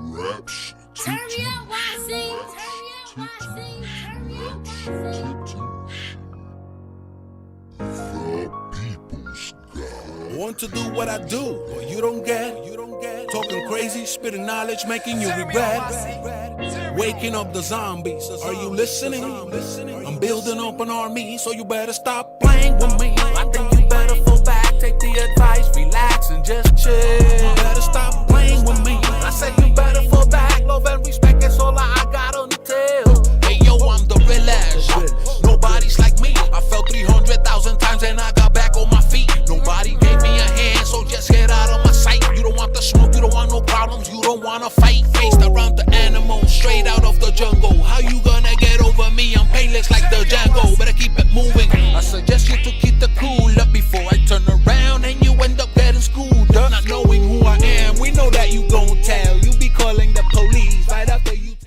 raps. Turn me up, YC. Turn me up, YC. Turn me up, YC. The people's God. Want to do what I do, but you don't get. Talking crazy, spitting knowledge, making you regret. Waking up the zombies, are you listening? I'm building up an army, so you better stop playing with me. I think you better fall back, take the advice, relax and just chill. You better stop playing with me. I said you better fall back, love and respect is all I got on the tail. Hey yo, I'm the realest. Nobody's like me. I fell 300,000 times and I got back on my feet. Nobody gave me a hand, so just get out of my sight. You don't want the smoke, you don't want no problems, you don't want to fight. Faced around the animal, straight out